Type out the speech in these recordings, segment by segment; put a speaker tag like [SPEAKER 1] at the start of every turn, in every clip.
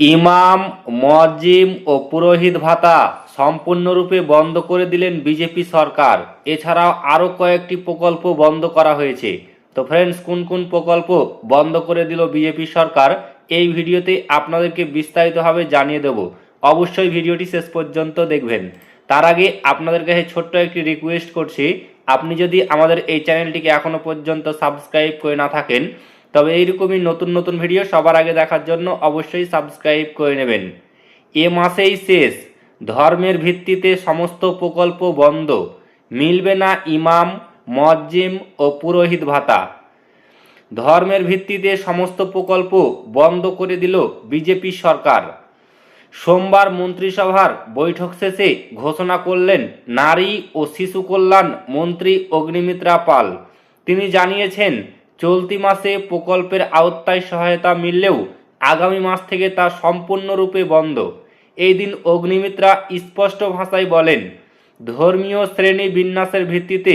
[SPEAKER 1] ইমাম, মুয়াজ্জিম ও পুরোহিত ভাতা সম্পূর্ণরূপে বন্ধ করে দিলেন বিজেপি সরকার। এছাড়াও আরও কয়েকটি প্রকল্প বন্ধ করা হয়েছে। তো ফ্রেন্ডস, কোন কোন প্রকল্প বন্ধ করে দিল বিজেপি সরকার, এই ভিডিওতে আপনাদেরকে বিস্তারিতভাবে জানিয়ে দেব। অবশ্যই ভিডিওটি শেষ পর্যন্ত দেখবেন। তার আগে আপনাদের কাছে ছোট্ট একটি রিকোয়েস্ট করছি, আপনি যদি আমাদের এই চ্যানেলটিকে এখনও পর্যন্ত সাবস্ক্রাইব করে না থাকেন, তবে এইরকমই নতুন নতুন ভিডিও সবার আগে দেখার জন্য অবশ্যই সাবস্ক্রাইব করে নেবেন। এ মাসেই শেষ, ধর্মের ভিত্তিতে সমস্ত প্রকল্প বন্ধ, মিলবে না ইমাম, মুয়াজ্জিম ও পুরোহিত ভাতা। ধর্মের ভিত্তিতে সমস্ত প্রকল্প বন্ধ করে দিল বিজেপি সরকার। সোমবার মন্ত্রিসভার বৈঠক শেষে ঘোষণা করলেন নারী ও শিশু কল্যাণ মন্ত্রী অগ্নিমিত্রা পাল। তিনি জানিয়েছেন, চলতি মাসে প্রকল্পের আওতায় সহায়তা মিললেও আগামী মাস থেকে তা সম্পূর্ণরূপে বন্ধ। এই দিন অগ্নিমিত্রা স্পষ্ট ভাষায় বলেন, ধর্মীয় শ্রেণী বিন্যাসের ভিত্তিতে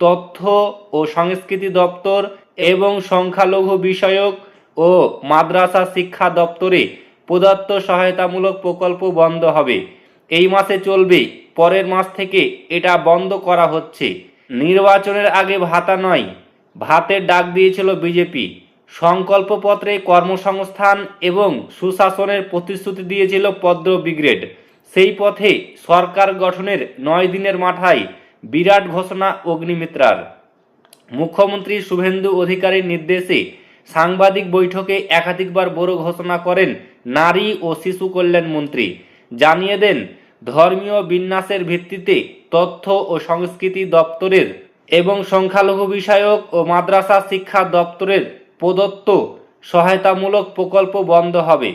[SPEAKER 1] তথ্য ও সংস্কৃতি দপ্তর এবং সংখ্যালঘু বিষয়ক ও মাদ্রাসা শিক্ষা দপ্তরে প্রদত্ত সহায়তামূলক প্রকল্প বন্ধ হবে। এই মাসে চলবে, পরের মাস থেকে এটা বন্ধ করা হচ্ছে। নির্বাচনের আগে ভাতা নয়, ভাতের ডাক দিয়েছিল বিজেপি। সংকল্পপত্রে কর্মসংস্থান এবং সুশাসনের প্রতিশ্রুতি দিয়েছিল পদ্ম ব্রিগেড। সেই পথে সরকার গঠনের 9 দিনের মাথায় বিরাট ঘোষণা অগ্নিমিত্রার। মুখ্যমন্ত্রী শুভেন্দু অধিকারীর নির্দেশে সাংবাদিক বৈঠকে একাধিকবার বড় ঘোষণা করেন নারী ও শিশু কল্যাণ মন্ত্রী। জানিয়ে দেন, ধর্মীয় বিন্যাসের ভিত্তিতে তথ্য ও সংস্কৃতি দপ্তরের এবং সংখ্যালঘু বিষয়ক ও মাদ্রাসা শিক্ষা দপ্তরের প্রদত্ত সহায়তামূলক প্রকল্প বন্ধ হবে।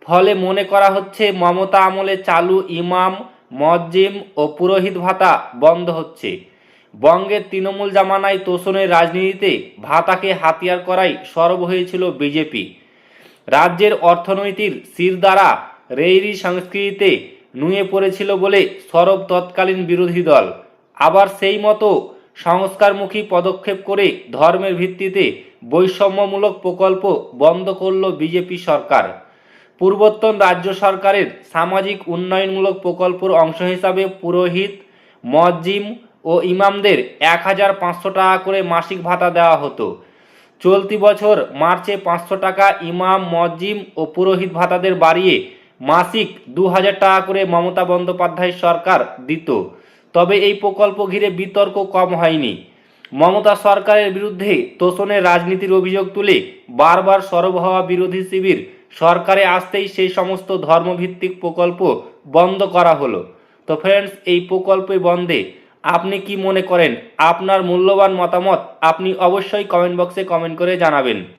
[SPEAKER 1] ফলে মনে করা হচ্ছে মমতা আমলে চালু ইমাম, মুয়াজ্জিম ও পুরোহিত ভাতা বন্ধ হচ্ছে। বঙ্গের তৃণমূল জামানায় তোষণের রাজনীতিতে ভাতাকে হাতিয়ার করাই সরব হয়েছিল বিজেপি। রাজ্যের অর্থনীতির শিরদাঁড়া রেইরি সংস্কৃতিতে নুয়ে পড়েছিল বলে সরব তৎকালীন বিরোধী দল। আবার সেই মতো সংস্কারমুখী পদক্ষেপ করে ধর্মের ভিত্তিতে বৈষম্যমূলক প্রকল্প বন্ধ করল বিজেপি সরকার। পূর্বতন রাজ্য সরকারের সামাজিক উন্নয়নমূলক প্রকল্পের অংশ হিসাবে পুরোহিত, মুয়াজ্জিম ও ইমামদের 1500 টাকা করে মাসিক ভাতা দেওয়া হতো। চলতি বছর মার্চে 500 টাকা ইমাম, মুয়াজ্জিম ও পুরোহিত ভাতাদের বাড়িয়ে মাসিক 2000 টাকা করে মমতা বন্দ্যোপাধ্যায় সরকার দিত। তবে এই প্রকল্প ঘিরে বিতর্ক কম হয়নি। মমতা সরকারের বিরুদ্ধে তোষণের রাজনীতির অভিযোগ তুলে বারবার সরব হওয়া বিরোধী শিবির সরকারে আসতেই সেই সমস্ত ধর্মভিত্তিক প্রকল্প বন্ধ করা হলো। তো ফ্রেন্ডস, এই প্রকল্প বন্ধে আপনি কি মনে করেন? আপনার মূল্যবান মতামত আপনি অবশ্যই কমেন্ট বক্সে কমেন্ট করে জানাবেন।